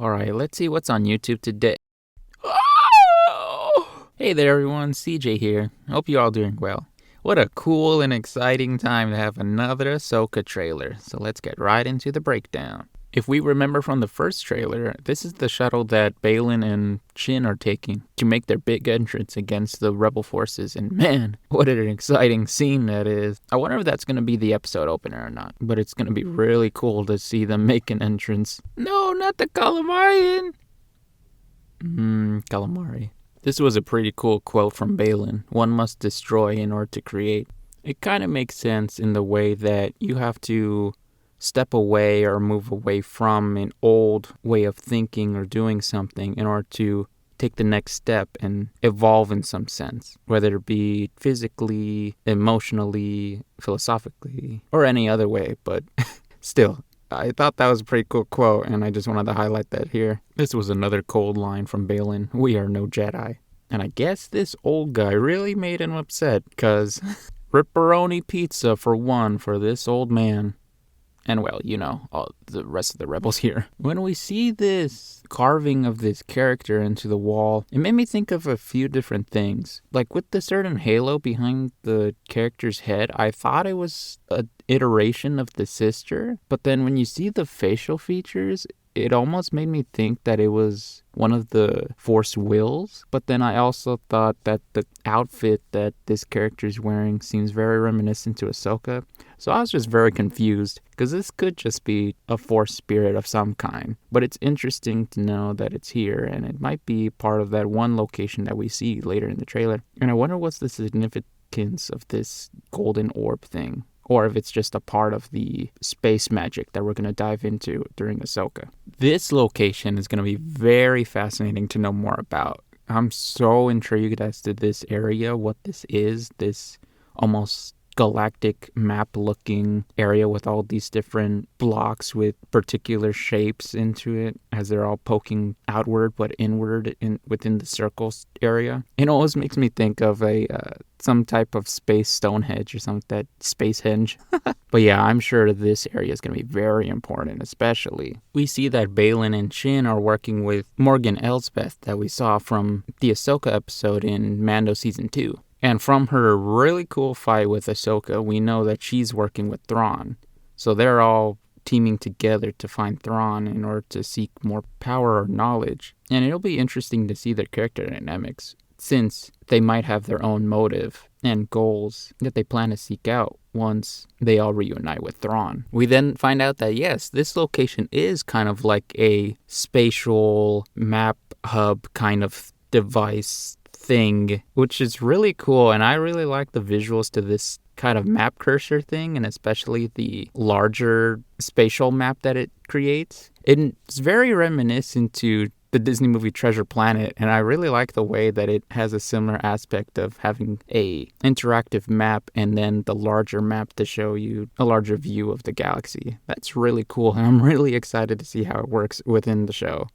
Alright, let's see what's on YouTube today. Oh! Hey there everyone, CJ here. Hope you're all doing well. What a cool and exciting time to have another Ahsoka trailer, so let's get right into the breakdown. If we remember from the first trailer, this is the shuttle that Baylan and Shin are taking to make their big entrance against the rebel forces, and man, what an exciting scene that is. I wonder if that's going to be the episode opener or not, but it's going to be really cool to see them make an entrance. No, not the Calamarian! Calamari. This was a pretty cool quote from Baylan. One must destroy in order to create. It kind of makes sense in the way that you have to step away or move away from an old way of thinking or doing something in order to take the next step and evolve in some sense, whether it be physically, emotionally, philosophically, or any other way. But still, I thought that was a pretty cool quote, and I just wanted to highlight that here. This was another cold line from Baylan. We are no Jedi. And I guess this old guy really made him upset, because ripperoni pizza for one for this old man. And well, you know, all the rest of the rebels here. When we see this carving of this character into the wall, it made me think of a few different things. Like with the certain halo behind the character's head, I thought it was an iteration of the sister. But then when you see the facial features, it almost made me think that it was one of the Force Wills. But then I also thought that the outfit that this character is wearing seems very reminiscent to Ahsoka. So I was just very confused, because this could just be a Force spirit of some kind. But it's interesting to know that it's here, and it might be part of that one location that we see later in the trailer. And I wonder what's the significance of this golden orb thing, or if it's just a part of the space magic that we're going to dive into during Ahsoka. This location is going to be very fascinating to know more about. I'm so intrigued as to this area, what this is, this almost galactic map-looking area with all these different blocks with particular shapes into it as they're all poking outward but inward within the circles area. It always makes me think of some type of space Stonehenge or something, that Spacehenge. But yeah, I'm sure this area is going to be very important, especially. We see that Baylan and Shin are working with Morgan Elsbeth that we saw from the Ahsoka episode in Mando Season 2. And from her really cool fight with Ahsoka, we know that she's working with Thrawn. So they're all teaming together to find Thrawn in order to seek more power or knowledge. And it'll be interesting to see their character dynamics, since they might have their own motive and goals that they plan to seek out once they all reunite with Thrawn. We then find out that yes, this location is kind of like a spatial map hub kind of device thing, which is really cool, and I really like the visuals to this kind of map cursor thing, and especially the larger spatial map that it creates. It's very reminiscent to the Disney movie Treasure Planet, and I really like the way that it has a similar aspect of having a interactive map and then the larger map to show you a larger view of the galaxy. That's really cool, and I'm really excited to see how it works within the show.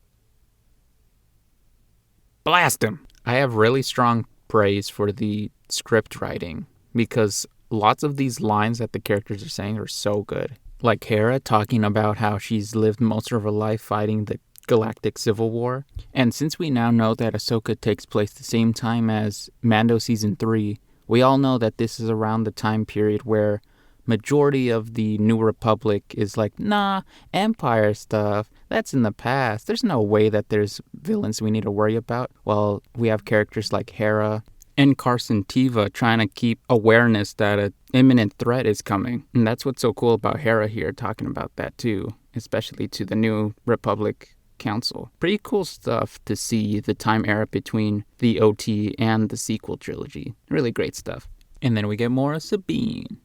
Blast him! I have really strong praise for the script writing, because lots of these lines that the characters are saying are so good. Like Hera talking about how she's lived most of her life fighting the Galactic Civil War. And since we now know that Ahsoka takes place the same time as Mando Season 3, we all know that this is around the time period where majority of the New Republic is like, nah, Empire stuff, that's in the past. There's no way that there's villains we need to worry about. Well, we have characters like Hera and Carson Teva trying to keep awareness that an imminent threat is coming. And that's what's so cool about Hera here, talking about that too, especially to the New Republic Council. Pretty cool stuff to see the time era between the OT and the sequel trilogy. Really great stuff. And then we get more of Sabine.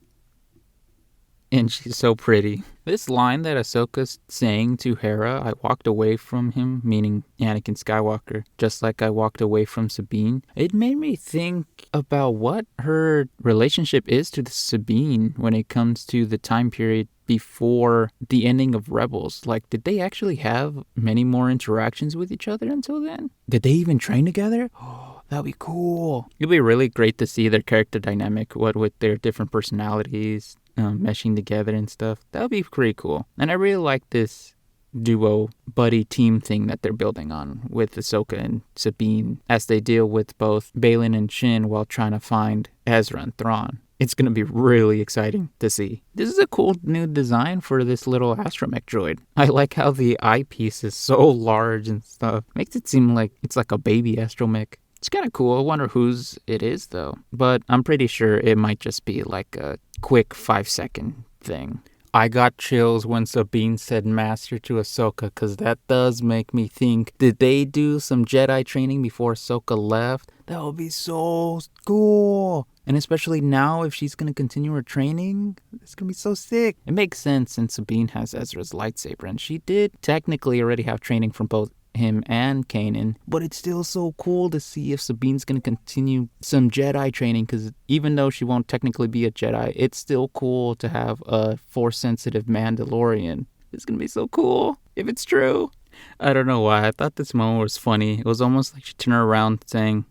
And she's so pretty. This line that Ahsoka's saying to Hera, I walked away from him, meaning Anakin Skywalker, just like I walked away from Sabine. It made me think about what her relationship is to Sabine when it comes to the time period before the ending of Rebels. Like, did they actually have many more interactions with each other until then? Did they even train together? Oh, that'd be cool. It'd be really great to see their character dynamic, what with their different personalities, meshing together and stuff. That would be pretty cool. And I really like this duo buddy team thing that they're building on with Ahsoka and Sabine as they deal with both Baylan and Shin while trying to find Ezra and Thrawn. It's going to be really exciting to see. This is a cool new design for this little astromech droid. I like how the eyepiece is so large and stuff. Makes it seem like it's like a baby astromech. It's kind of cool. I wonder whose it is, though. But I'm pretty sure it might just be like a quick 5-second thing. I got chills when Sabine said Master to Ahsoka, because that does make me think, did they do some Jedi training before Ahsoka left? That would be so cool. And especially now, if she's going to continue her training, it's going to be so sick. It makes sense since Sabine has Ezra's lightsaber, and she did technically already have training from both him and Kanan, but it's still so cool to see if Sabine's going to continue some Jedi training, because even though she won't technically be a Jedi, it's still cool to have a Force-sensitive Mandalorian. It's going to be so cool if it's true. I don't know why. I thought this moment was funny. It was almost like she turned around saying,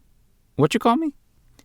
"What you call me?"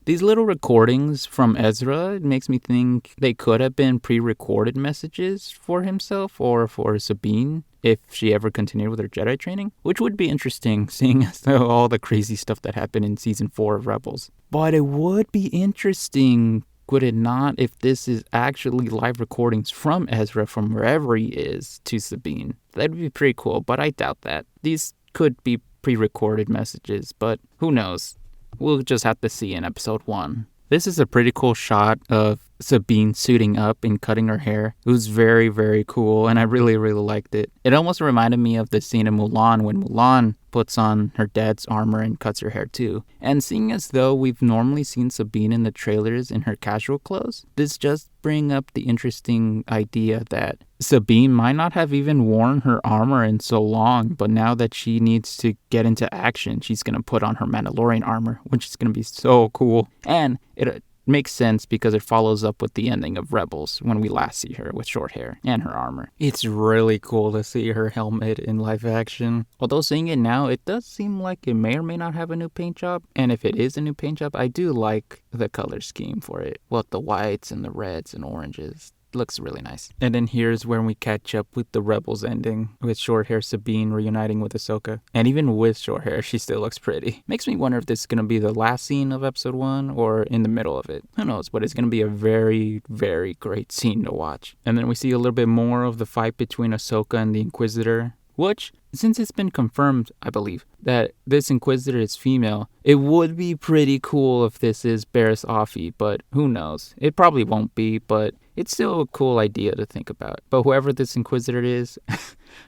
These little recordings from Ezra, it makes me think they could have been pre-recorded messages for himself or for Sabine if she ever continued with her Jedi training, which would be interesting seeing as though all the crazy stuff that happened in Season 4 of Rebels. But it would be interesting, would it not, if this is actually live recordings from Ezra from wherever he is to Sabine. That would be pretty cool, but I doubt that. These could be pre-recorded messages, but who knows? We'll just have to see in episode 1. This is a pretty cool shot of Sabine suiting up and cutting her hair. It was very, very cool, and I really, really liked it. It almost reminded me of the scene in Mulan when Mulan puts on her dad's armor and cuts her hair too. And seeing as though we've normally seen Sabine in the trailers in her casual clothes, this just brings up the interesting idea that Sabine might not have even worn her armor in so long, but now that she needs to get into action, she's going to put on her Mandalorian armor, which is going to be so cool. And it makes sense because it follows up with the ending of Rebels when we last see her with short hair and her armor. It's really cool to see her helmet in live action. Although seeing it now, it does seem like it may or may not have a new paint job. And if it is a new paint job, I do like the color scheme for it. Well, the whites and the reds and oranges. Looks really nice. And then here's where we catch up with the Rebels ending, with short hair Sabine reuniting with Ahsoka. And even with short hair, she still looks pretty. Makes me wonder if this is going to be the last scene of episode 1 or in the middle of it. Who knows, but it's going to be a very, very great scene to watch. And then we see a little bit more of the fight between Ahsoka and the Inquisitor, which, since it's been confirmed, I believe, that this Inquisitor is female, it would be pretty cool if this is Barriss Offee, but who knows? It probably won't be, but it's still a cool idea to think about. But whoever this Inquisitor is,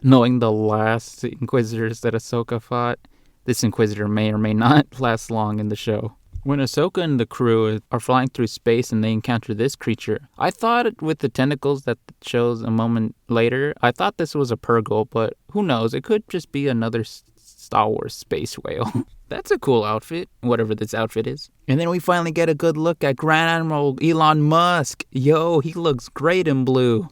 knowing the last Inquisitors that Ahsoka fought, this Inquisitor may or may not last long in the show. When Ahsoka and the crew are flying through space and they encounter this creature, I thought with the tentacles that shows a moment later, I thought this was a Purrgil, but who knows? It could just be another Star Wars space whale. That's a cool outfit, whatever this outfit is. And then we finally get a good look at Grand Admiral Elon Musk. Yo, he looks great in blue.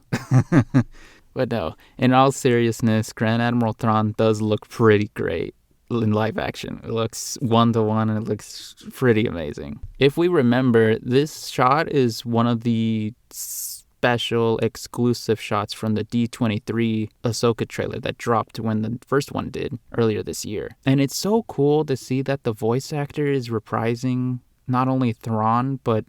But no, in all seriousness, Grand Admiral Thrawn does look pretty great in live action. It looks 1-to-1 and it looks pretty amazing. If we remember, this shot is one of the special exclusive shots from the D23 Ahsoka trailer that dropped when the first one did earlier this year. And it's so cool to see that the voice actor is reprising not only Thrawn, but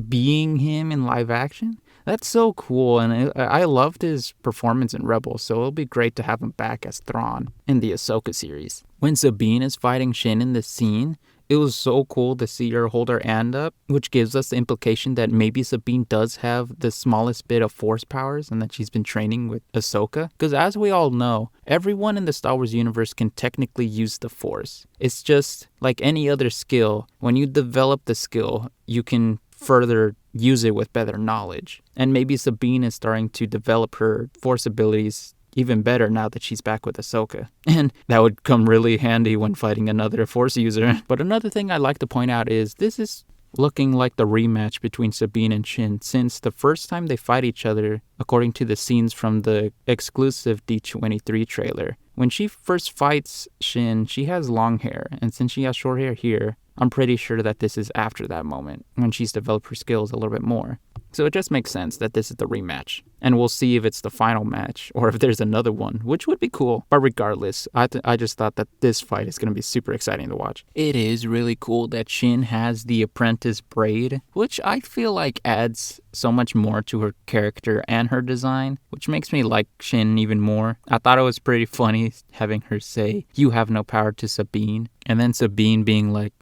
being him in live action. That's so cool, and I loved his performance in Rebels, so it'll be great to have him back as Thrawn in the Ahsoka series. When Sabine is fighting Shin in this scene, it was so cool to see her hold her hand up, which gives us the implication that maybe Sabine does have the smallest bit of Force powers and that she's been training with Ahsoka. Because as we all know, everyone in the Star Wars universe can technically use the Force. It's just like any other skill. When you develop the skill, you can further use it with better knowledge. And maybe Sabine is starting to develop her Force abilities even better now that she's back with Ahsoka. And that would come really handy when fighting another Force user. But another thing I'd like to point out is this is looking like the rematch between Sabine and Shin, since the first time they fight each other, according to the scenes from the exclusive D23 trailer, when she first fights Shin, she has long hair, and since she has short hair here, I'm pretty sure that this is after that moment, when she's developed her skills a little bit more. So it just makes sense that this is the rematch. And we'll see if it's the final match or if there's another one, which would be cool. But regardless, I just thought that this fight is going to be super exciting to watch. It is really cool that Shin has the apprentice braid, which I feel like adds so much more to her character and her design, which makes me like Shin even more. I thought it was pretty funny having her say, "You have no power," to Sabine. And then Sabine being like,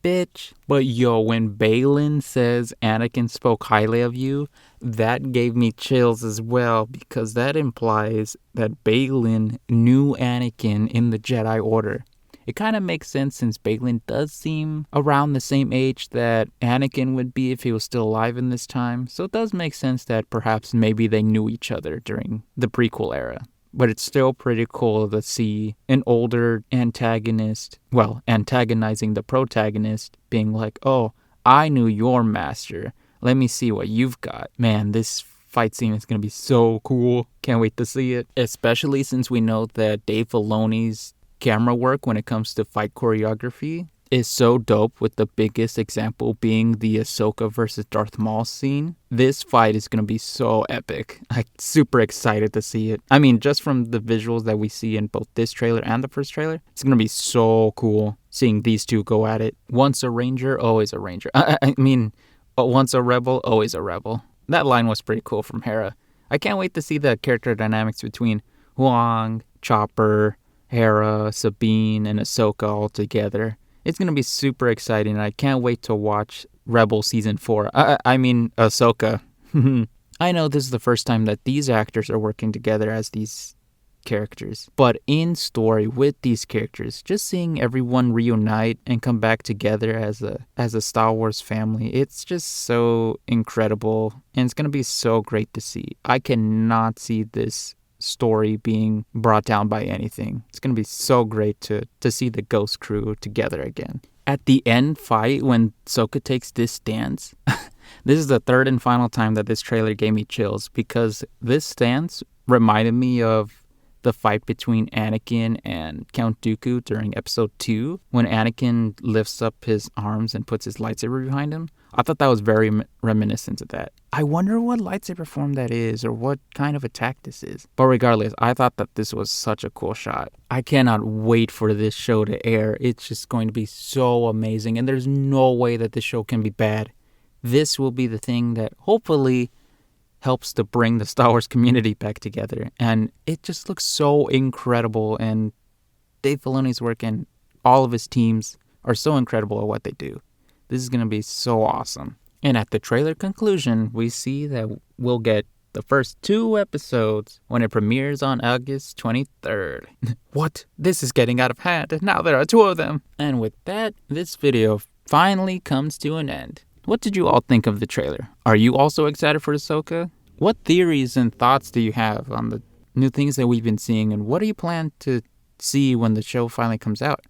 "Bitch." But yo, when Baylan says Anakin spoke highly of you, that gave me chills as well, because that implies that Baylan knew Anakin in the Jedi Order. It kind of makes sense since Baylan does seem around the same age that Anakin would be if he was still alive in this time. So it does make sense that perhaps maybe they knew each other during the prequel era. But it's still pretty cool to see an older antagonist, antagonizing the protagonist, being like, "Oh, I knew your master. Let me see what you've got." Man, this fight scene is going to be so cool. Can't wait to see it. Especially since we know that Dave Filoni's camera work when it comes to fight choreography is so dope, with the biggest example being the Ahsoka versus Darth Maul scene. This fight is going to be so epic. I'm super excited to see it. I mean, just from the visuals that we see in both this trailer and the first trailer, it's going to be so cool seeing these two go at it. Once a Ranger, always a Ranger. Once a Rebel, always a Rebel. That line was pretty cool from Hera. I can't wait to see the character dynamics between Huang, Chopper, Hera, Sabine, and Ahsoka all together. It's going to be super exciting, and I can't wait to watch Rebel Season 4. Ahsoka. I know this is the first time that these actors are working together as these characters, but in story with these characters, just seeing everyone reunite and come back together as a Star Wars family, it's just so incredible, and it's going to be so great to see. I cannot see this story being brought down by anything. It's going to be so great to see the Ghost crew together again. At the end fight, when Ahsoka takes this stance, this is the third and final time that this trailer gave me chills, because this stance reminded me of the fight between Anakin and Count Dooku during episode 2, when Anakin lifts up his arms and puts his lightsaber behind him. I thought that was very reminiscent of that. I wonder what lightsaber form that is, or what kind of attack this is. But regardless, I thought that this was such a cool shot. I cannot wait for this show to air. It's just going to be so amazing, and there's no way that this show can be bad. This will be the thing that hopefully helps to bring the Star Wars community back together. And it just looks so incredible, and Dave Filoni's work and all of his teams are so incredible at what they do. This is going to be so awesome. And at the trailer conclusion, we see that we'll get the first 2 episodes when it premieres on August 23rd. What? This is getting out of hand. Now there are 2 of them. And with that, this video finally comes to an end. What did you all think of the trailer? Are you also excited for Ahsoka? What theories and thoughts do you have on the new things that we've been seeing, and what do you plan to see when the show finally comes out?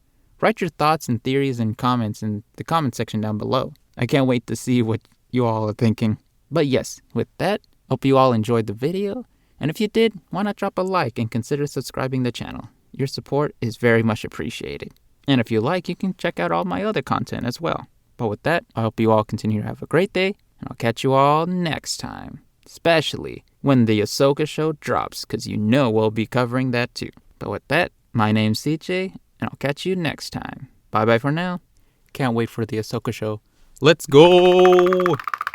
Write your thoughts and theories and comments in the comment section down below. I can't wait to see what you all are thinking. But yes, with that, hope you all enjoyed the video. And if you did, why not drop a like and consider subscribing to the channel? Your support is very much appreciated. And if you like, you can check out all my other content as well. But with that, I hope you all continue to have a great day, and I'll catch you all next time. Especially when the Ahsoka show drops, because you know we'll be covering that too. But with that, my name's CJ, and I'll catch you next time. Bye-bye for now. Can't wait for the Ahsoka show. Let's go!